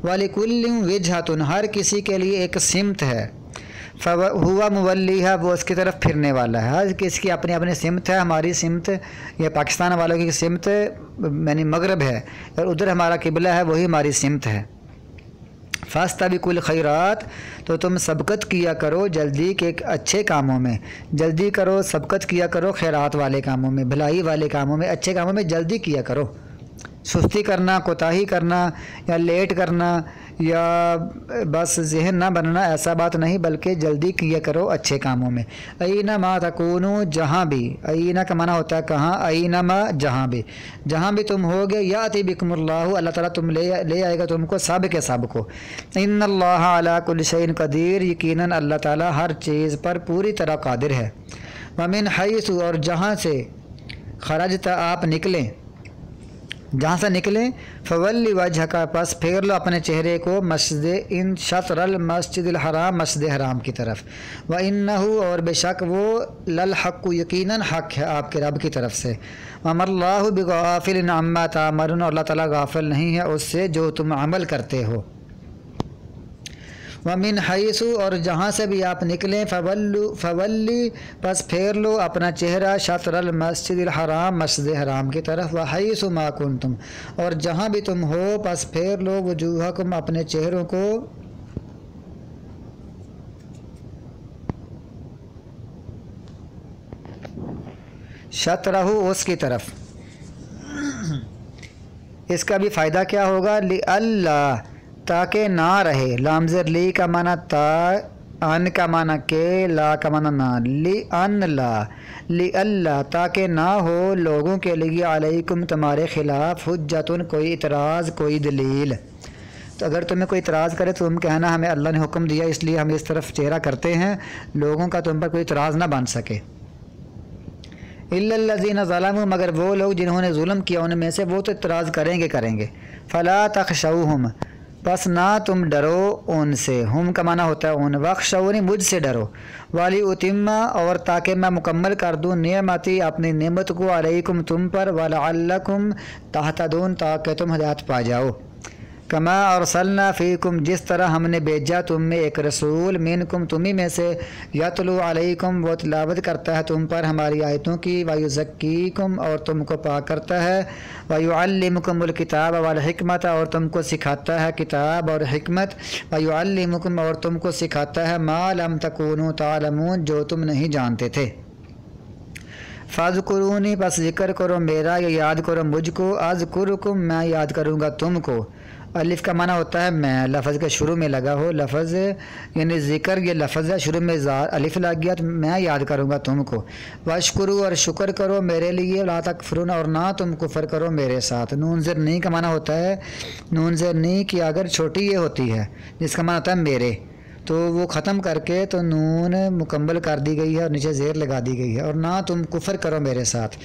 وَلِكُلٍّ وِجْهَةٌ، ہر کسی کے لیے ایک سمت ہے، ہوا مولیہا، وہ اس کی طرف پھرنے والا ہے، ہر کسی کی اپنی اپنی سمت ہے۔ ہماری سمت یہ پاکستان والوں کی سمت یعنی مغرب ہے، اور ادھر ہمارا قبلہ ہے، وہی ہماری سمت ہے۔ فاستبقوا الخیرات، تو تم سبقت کیا کرو جلدی کے اچھے کاموں میں، جلدی کرو، سبقت کیا کرو خیرات والے کاموں میں، بھلائی والے کاموں میں، اچھے کاموں میں جلدی کیا کرو۔ سستی کرنا، کوتاہی کرنا، یا لیٹ کرنا، یا بس ذہن نہ بننا، ایسا بات نہیں، بلکہ جلدی کیا کرو اچھے کاموں میں۔ اینما تکونوا، جہاں بھی، اینا کا معنی ہوتا ہے کہاں، اینما جہاں بھی تم ہوگے، یاتی بکم اللہ، اللہ تعالیٰ تم لے آئے گا تم کو، سب کے سب کو۔ ان اللہ علی کل شیء قدیر، یقیناً اللہ تعالیٰ ہر چیز پر پوری طرح قادر ہے۔ ومن حیث، اور جہاں سے، خرجت آپ نکلیں، جہاں سے نکلیں، فولی وجہ کا، پس پھیر لو اپنے چہرے کو، مسجد ان شطر المسجد الحرام، مسجد حرام کی طرف، وَإِنَّهُ، اور بے شک وہ، للحق، یقیناً حق ہے آپ کے رب کی طرف سے، وَمَا اللَّهُ بِغَافِلٍ عَمَّا تَعْمَلُونَ، اور اللہ تعالیٰ غافل نہیں ہے اس سے جو تم عمل کرتے ہو۔ وَمِنْ حَيْثُ، اور جہاں سے بھی آپ نکلیں، فولی، پس پھیر لو اپنا چہرہ، شطر المسجد الحرام، مسجد حرام کی طرف، وَحَيْثُ مَا كُنْتُمْ، اور جہاں بھی تم ہو، پس پھیر لو وجوہکم، اپنے چہروں کو، شطرہ، اس کی طرف۔ اس کا بھی فائدہ کیا ہوگا، لِأَلَّا، تاکہ نہ رہے، لام زیر لی کا معنی تا، ان کا معنی کے، لا کا معنی نہ، لِأَنْ لا، لِأَلَّا، تاکہ نہ ہو لوگوں کے لیے، علیکم تمہارے خلاف، حجتن، کوئی اعتراض، کوئی دلیل۔ تو اگر تمہیں کوئی اعتراض کرے تو تم کہنا ہمیں اللہ نے حکم دیا اس لیے ہم اس طرف چہرہ کرتے ہیں، لوگوں کا تم پر کوئی اعتراض نہ بن سکے۔ الا الذین ظلموا، مگر وہ لوگ جنہوں نے ظلم کیا ان میں سے، وہ تو اعتراض کریں گے۔ فلا تخشوہم، پس نہ تم ڈرو ان سے، ہم کا معنی ہوتا ہے ان، واخشونی، مجھ سے ڈرو، والی اتمہ، اور تاکہ میں مکمل کر دوں، نعمتی، اپنی نعمت کو، علیکم، تم پر، ولعلکم تہتدون، تاکہ تم ہدایت پا جاؤ۔ کما ارسلنا فیکم، جس طرح ہم نے بھیجا تم میں ایک رسول، منکم، تمہیں میں سے، یتلو علیکم، وہ تلاوت کرتا ہے تم پر ہماری آیتوں کی، ویزکیکم، اور تم کو پاک کرتا ہے، ویعلمکم الکتاب والحکمت، اور تم کو سکھاتا ہے کتاب اور حکمت، ویعلمکم، اور تم کو سکھاتا ہے، ما لم تکونوا تعلمون، جو تم نہیں جانتے تھے۔ فاذکرونی، پس ذکر کرو میرا، یا یاد کرو مجھ کو، اذکرکم، میں یاد کروں گا تم کو۔ الف کا معنی ہوتا ہے میں، لفظ کے شروع میں لگا ہو، لفظ یعنی ذکر، یہ لفظ ہے، شروع میں الف لگ گیا تو میں یاد کروں گا تم کو۔ واشکرو، اور شکر کرو میرے لیے، لا تکفرون، اور نہ تم کفر کرو میرے ساتھ۔ نون زیر نی کا معنی ہوتا ہے، نون زیر نی کی اگر چھوٹی یہ ہوتی ہے جس کا معنی ہوتا ہے میرے، تو وہ ختم کر کے تو نون مکمل کر دی گئی ہے اور نیچے زیر لگا دی گئی ہے، اور نہ تم کفر کرو میرے ساتھ۔